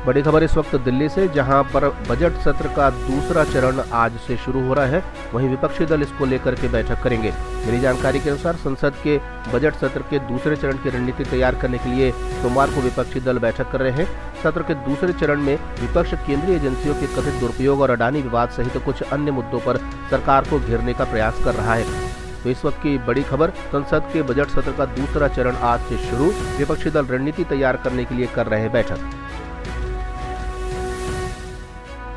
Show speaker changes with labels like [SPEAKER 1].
[SPEAKER 1] बड़ी खबर इस वक्त दिल्ली से, जहां पर बजट सत्र का दूसरा चरण आज से शुरू हो रहा है। वहीं विपक्षी दल इसको लेकर के बैठक करेंगे। मिली जानकारी के अनुसार संसद के बजट सत्र के दूसरे चरण की रणनीति तैयार करने के लिए सोमवार को विपक्षी दल बैठक कर रहे हैं। सत्र के दूसरे चरण में विपक्ष केंद्रीय एजेंसियों के कथित दुरुपयोग और अडानी विवाद सहित कुछ अन्य मुद्दों पर सरकार को घेरने का प्रयास कर रहा है। तो इस वक्त की बड़ी खबर, संसद के बजट सत्र का दूसरा चरण आज से शुरू, विपक्षी दल रणनीति तैयार करने के लिए कर रहे हैं बैठक।